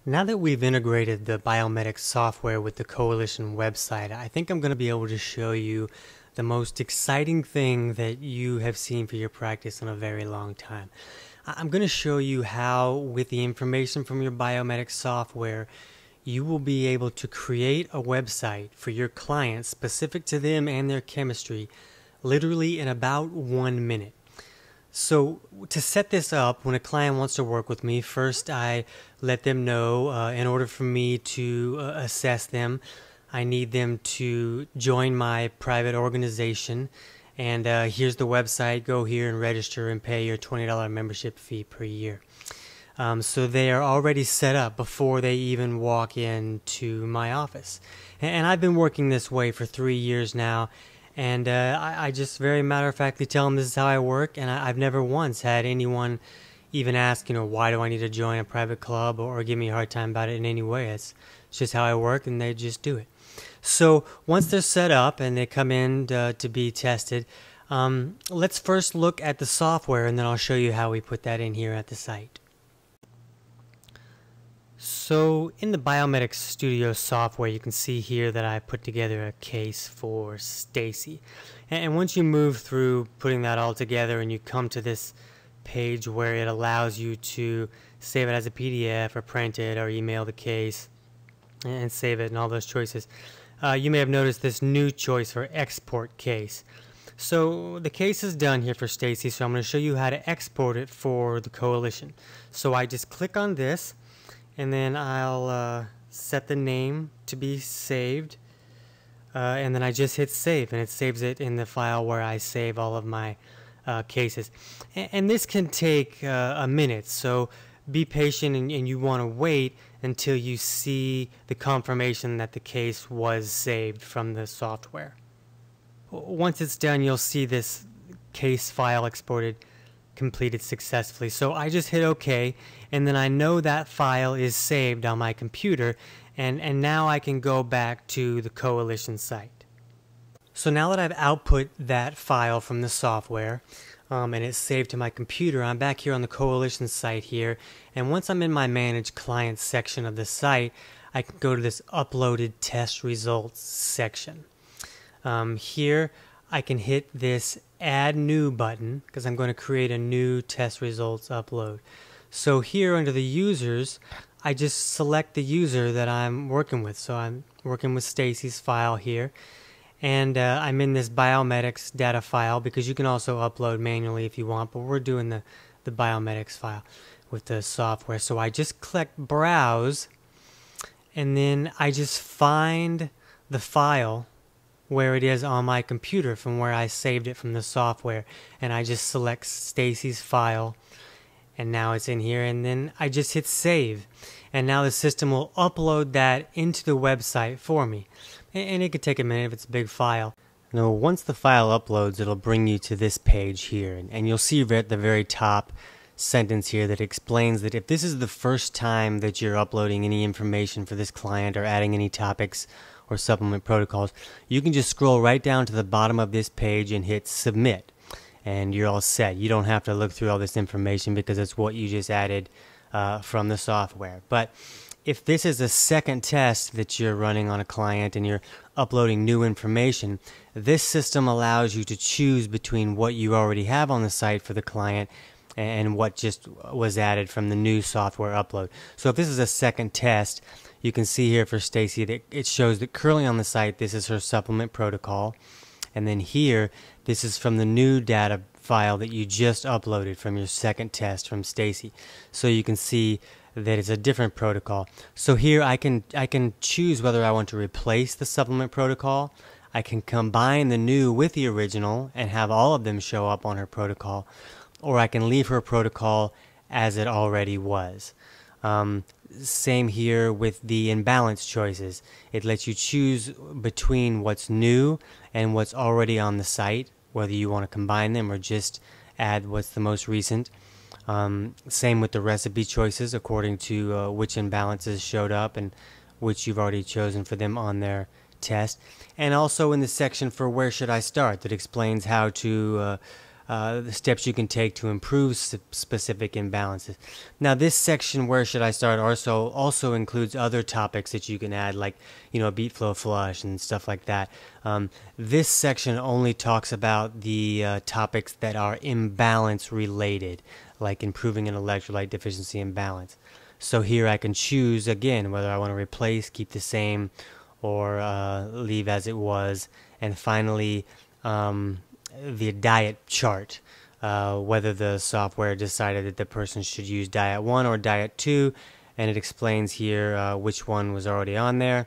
Now that we've integrated the biomedics software with the Coalition website, I think I'm going to be able to show you the most exciting thing that you have seen for your practice in a very long time. I'm going to show you how, with the information from your biomedics software, you will be able to create a website for your clients specific to them and their chemistry literally in about 1 minute. So to set this up, when a client wants to work with me, first I let them know in order for me to assess them, I need them to join my private organization. And here's the website. Go here and register and pay your $20 membership fee per year. So they are already set up before they even walk into my office. And I've been working this way for 3 years now. And I just very matter-of-factly tell them this is how I work, and I've never once had anyone even ask, why do I need to join a private club or give me a hard time about it in any way. It's just how I work, and they just do it. So once they're set up and they come in to be tested, let's first look at the software, and then I'll show you how we put that in here at the site. So in the Biomedics Studio software, you can see here that I put together a case for Stacy. And once you move through putting that all together and you come to this page where it allows you to save it as a PDF or print it or email the case and save it and all those choices, you may have noticed this new choice for export case. So the case is done here for Stacy, so I'm going to show you how to export it for the Coalition. So I just click on this, and then I'll set the name to be saved, and then I just hit save, and it saves it in the file where I save all of my cases. And this can take a minute, so be patient, and you want to wait until you see the confirmation that the case was saved from the software. Once it's done, you'll see this case file exported completed successfully. So I just hit OK, and then I know that file is saved on my computer, and now I can go back to the Coalition site. So now that I've output that file from the software and it's saved to my computer, I'm back here on the Coalition site here, and once I'm in my Manage Clients section of the site, I can go to this Uploaded Test Results section. Here I can hit this Add New button because I'm going to create a new test results upload. So here under the users, I just select the user that I'm working with. So I'm working with Stacy's file here, and I'm in this biomedics data file because you can also upload manually if you want, but we're doing the biomedics file with the software. So I just click Browse, and then I just find the file where it is on my computer from where I saved it from the software, and I just select Stacy's file, and now it's in here, and then I just hit save, and now the system will upload that into the website for me, and it could take a minute if it's a big file. Now once the file uploads, it'll bring you to this page here, and you'll see at the very top sentence here that explains that if this is the first time that you're uploading any information for this client or adding any topics or supplement protocols, you can just scroll right down to the bottom of this page and hit submit, and you're all set. You don't have to look through all this information because it's what you just added from the software. But if this is a second test that you're running on a client and you're uploading new information, this system allows you to choose between what you already have on the site for the client and what just was added from the new software upload. So if this is a second test, you can see here for Stacy that it shows that currently on the site this is her supplement protocol, and then here this is from the new data file that you just uploaded from your second test from Stacy. So you can see that it's a different protocol. So here I can choose whether I want to replace the supplement protocol. I can combine the new with the original and have all of them show up on her protocol, or I can leave her protocol as it already was. Same here with the imbalance choices. It lets you choose between what's new and what's already on the site, whether you want to combine them or just add what's the most recent. Same with the recipe choices according to which imbalances showed up and which you've already chosen for them on their test. And also in the section for where should I start that explains how to the steps you can take to improve specific imbalances. Now this section, where should I start, also includes other topics that you can add, like beat flow flush and stuff like that. This section only talks about the topics that are imbalance related, like improving an electrolyte deficiency imbalance. So here I can choose again whether I want to replace, keep the same, or leave as it was. And finally, the diet chart, whether the software decided that the person should use diet 1 or diet 2, and it explains here which one was already on there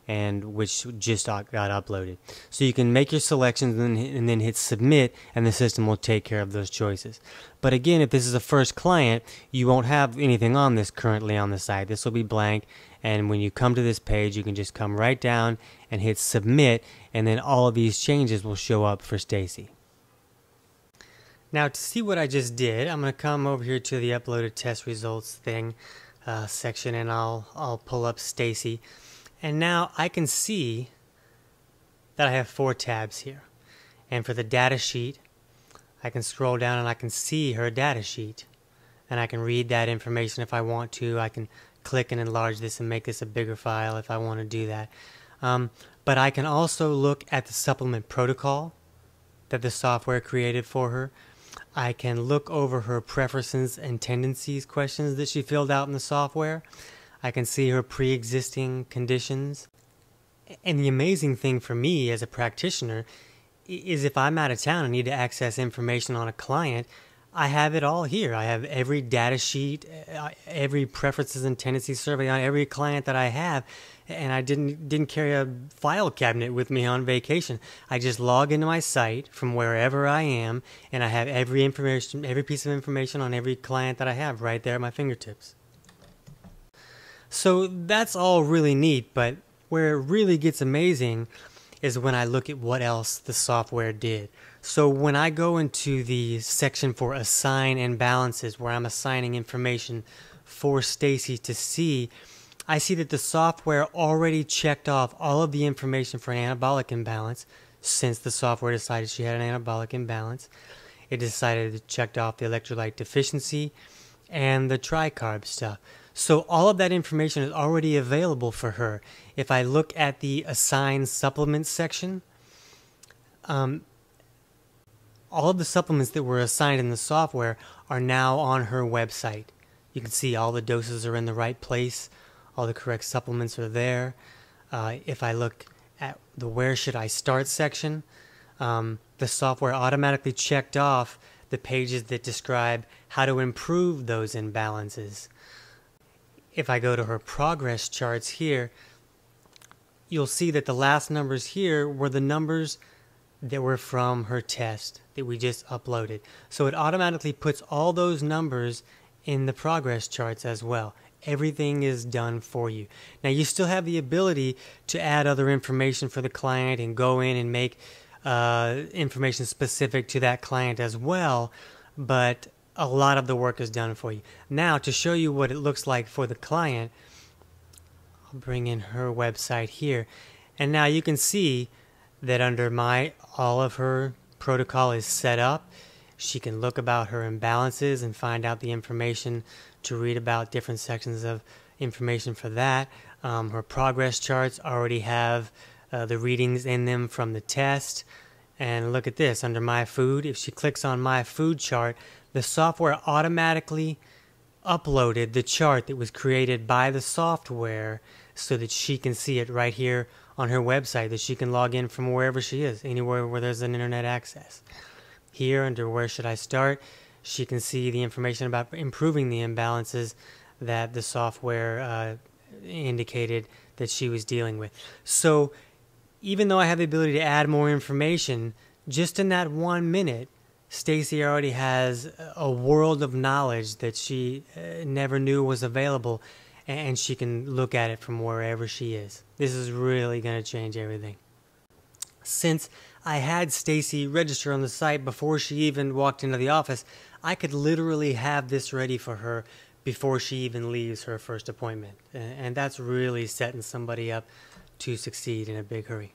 and which just got uploaded. So you can make your selections and then hit submit, and the system will take care of those choices. But again, if this is a first client, you won't have anything on this currently on the site. This will be blank, and when you come to this page, you can just come right down and hit submit, and then all of these changes will show up for Stacy. Now to see what I just did, I'm going to come over here to the uploaded test results section, and I'll pull up Stacy. And now I can see that I have 4 tabs here. And for the data sheet, I can scroll down and I can see her data sheet. And I can read that information if I want to. I can click and enlarge this and make this a bigger file if I want to do that. But I can also look at the supplement protocol that the software created for her. I can look over her preferences and tendencies questions that she filled out in the software. I can see her pre-existing conditions. And the amazing thing for me as a practitioner is if I'm out of town and need to access information on a client, I have it all here. I have every data sheet, every preferences and tendencies survey on every client that I have, and I didn't carry a file cabinet with me on vacation. I just log into my site from wherever I am, and I have every piece of information on every client that I have right there at my fingertips. So that's all really neat, but where it really gets amazing is when I look at what else the software did. So when I go into the section for assign imbalances, where I'm assigning information for Stacy to see, I see that the software already checked off all of the information for an anabolic imbalance, since the software decided she had an anabolic imbalance. It decided it checked off the electrolyte deficiency and the tricarb stuff. So all of that information is already available for her. If I look at the assign supplements section, all of the supplements that were assigned in the software are now on her website. You can see all the doses are in the right place, all the correct supplements are there. If I look at the where should I start section, the software automatically checked off the pages that describe how to improve those imbalances. If I go to her progress charts here, you'll see that the last numbers here were the numbers that were from her test that we just uploaded. So it automatically puts all those numbers in the progress charts as well. Everything is done for you. Now you still have the ability to add other information for the client and go in and make information specific to that client as well, but a lot of the work is done for you. Now to show you what it looks like for the client, I'll bring in her website here, and now you can see that under all of her protocol is set up. She can look about her imbalances and find out the information to read about different sections of information for that. Her progress charts already have the readings in them from the test. And look at this, under my food, if she clicks on my food chart, the software automatically uploaded the chart that was created by the software so that she can see it right here on her website, that she can log in from wherever she is, anywhere where there's an internet access. Here under where should I start, she can see the information about improving the imbalances that the software indicated that she was dealing with. So even though I have the ability to add more information, just in that 1 minute, Stacy already has a world of knowledge that she never knew was available, and she can look at it from wherever she is. This is really going to change everything. Since I had Stacy register on the site before she even walked into the office, I could literally have this ready for her before she even leaves her first appointment. And that's really setting somebody up to succeed in a big hurry.